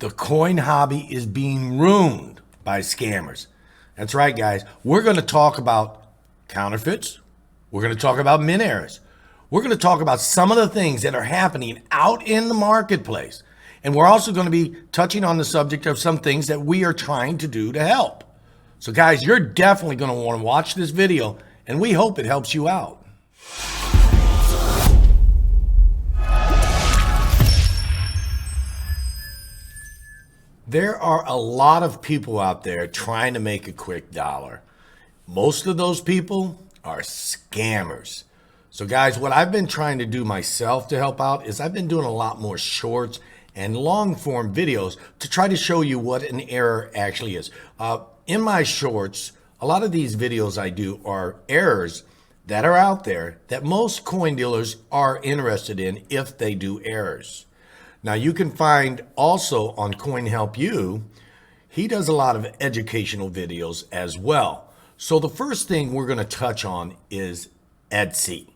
The coin hobby is being ruined by scammers. That's right, guys. We're going to talk about counterfeits. We're going to talk about mint errors. We're going to talk about some of the things that are happening out in the marketplace. And we're also going to be touching on the subject of some things that we are trying to do to help. So guys, you're definitely going to want to watch this video, and we hope it helps you out. There are a lot of people out there trying to make a quick dollar. Most of those people are scammers. So guys, what I've been trying to do myself to help out is I've been doing a lot more shorts and long form videos to try to show you what an error actually is. In my shorts, a lot of these videos I do are errors that are out there that most coin dealers are interested in if they do errors. Now you can find also on Coin Help You, he does a lot of educational videos as well. So the first thing we're going to touch on is Etsy.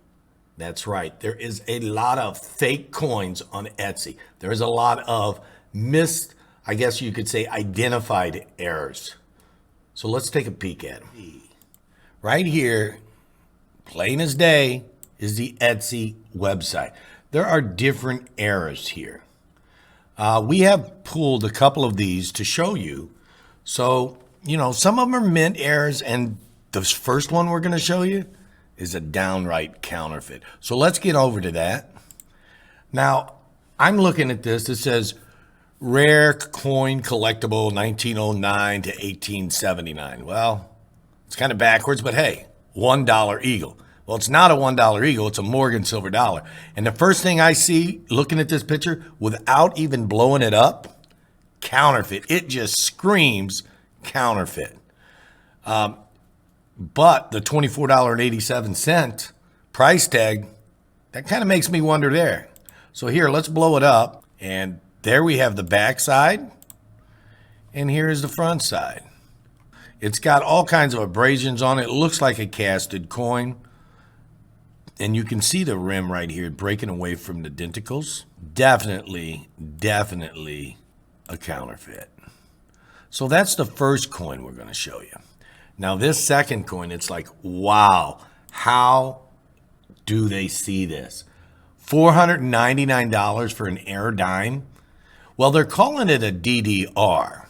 That's right. There is a lot of fake coins on Etsy. There is a lot of I guess you could say, identified errors. So let's take a peek at them. Right here, plain as day, is the Etsy website. There are different errors here. We have pulled a couple of these to show you. So, some of them are mint errors, and the first one we're going to show you is a downright counterfeit. So let's get over to that. Now, I'm looking at this. It says rare coin collectible 1909 to 1879. Well, it's kind of backwards, but hey, $1 eagle. Well, it's not a $1 eagle, it's a Morgan silver dollar. And the first thing I see looking at this picture, without even blowing it up, counterfeit. It just screams counterfeit. But the $24.87 price tag, that kind of makes me wonder there. So here, let's blow it up. And there we have the back side. And here is the front side. It's got all kinds of abrasions on it. It looks like a casted coin. And you can see the rim right here breaking away from the denticles. Definitely a counterfeit. So that's the first coin we're going to show you. Now this second coin, it's like, wow, how do they see this? $499 for an air dime? Well, they're calling it a DDR.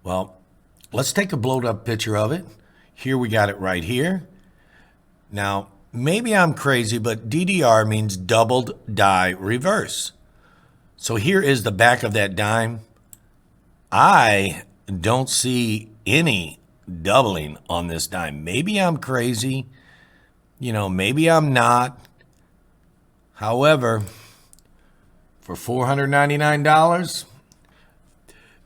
Well, let's take a blowed up picture of it. Here we got it right here. Now, maybe I'm crazy, but DDR means doubled die reverse. So here is the back of that dime. I don't see any doubling on this dime. Maybe I'm crazy. Maybe I'm not. However, for $499,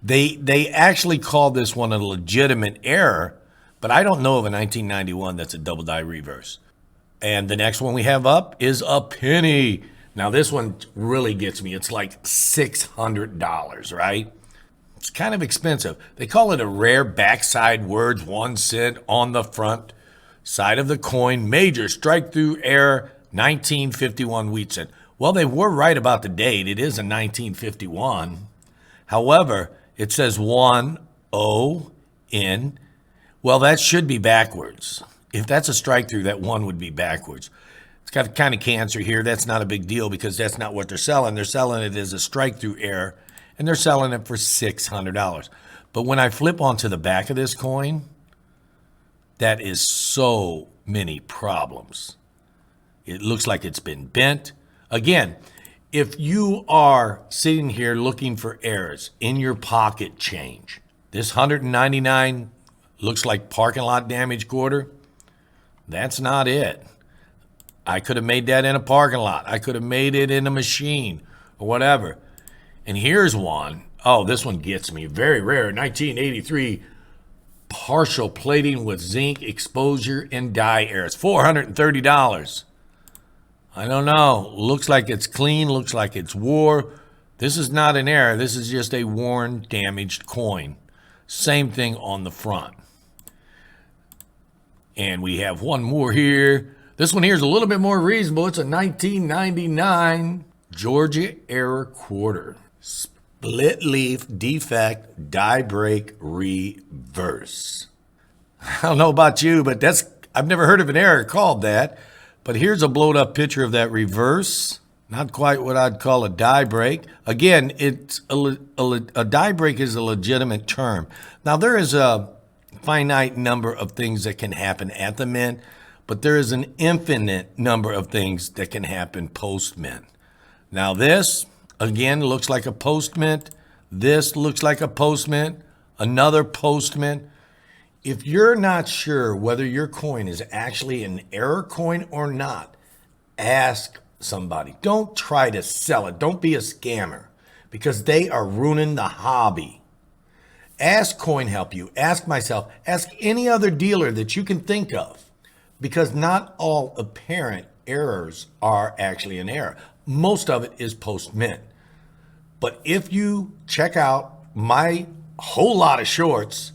they actually call this one a legitimate error, but I don't know of a 1991 that's a double die reverse. And the next one we have up is a penny. Now this one really gets me. It's like $600, right? It's kind of expensive. They call it a rare backside words 1 cent on the front side of the coin. Major strike through error 1951 wheat cent. Well, they were right about the date. It is a 1951. However, it says 1 O N. Well, that should be backwards. If that's a strike through, that 1 would be backwards. It's got kind of cancer here. That's not a big deal because that's not what they're selling. They're selling it as a strike through error, and they're selling it for $600. But when I flip onto the back of this coin, that is so many problems. It looks like it's been bent. Again, if you are sitting here looking for errors in your pocket change, this $199 looks like parking lot damage quarter. That's not it. I could have made that in a parking lot. I could have made it in a machine or whatever. And here's one. Oh, this one gets me. Very rare. 1983 partial plating with zinc exposure and die errors. $430. I don't know. Looks like it's clean. Looks like it's wore. This is not an error. This is just a worn, damaged coin. Same thing on the front. And we have one more here. This one here is a little bit more reasonable. It's a 1999 Georgia era quarter. Split leaf defect die break reverse. I don't know about you, but I've never heard of an error called that. But here's a blown up picture of that reverse. Not quite what I'd call a die break. Again, it's a die break is a legitimate term. Now, there is a finite number of things that can happen at the mint, but there is an infinite number of things that can happen post mint. Now, this, again, looks like a post mint. This looks like a post mint. Another post mint. If you're not sure whether your coin is actually an error coin or not, ask somebody. Don't try to sell it. Don't be a scammer, because they are ruining the hobby. Ask CoinHelpU, ask myself, ask any other dealer that you can think of, because not all apparent errors are actually an error. Most of it is post-mint. But if you check out my whole lot of shorts,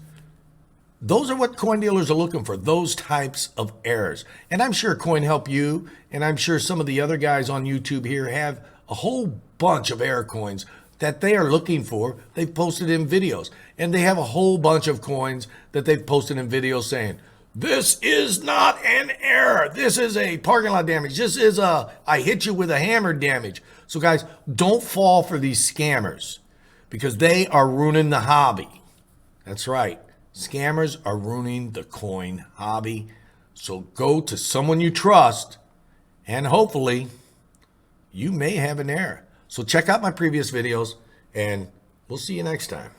those are what coin dealers are looking for, those types of errors. And I'm sure CoinHelpU and I'm sure some of the other guys on YouTube here have a whole bunch of error coins that they are looking for. They've posted in videos. And they have a whole bunch of coins that they've posted in videos saying, this is not an error. This is a parking lot damage. This is a I hit you with a hammer damage. So guys, don't fall for these scammers, because they are ruining the hobby. That's right. Scammers are ruining the coin hobby. So go to someone you trust, and hopefully you may have an error. So check out my previous videos, and we'll see you next time.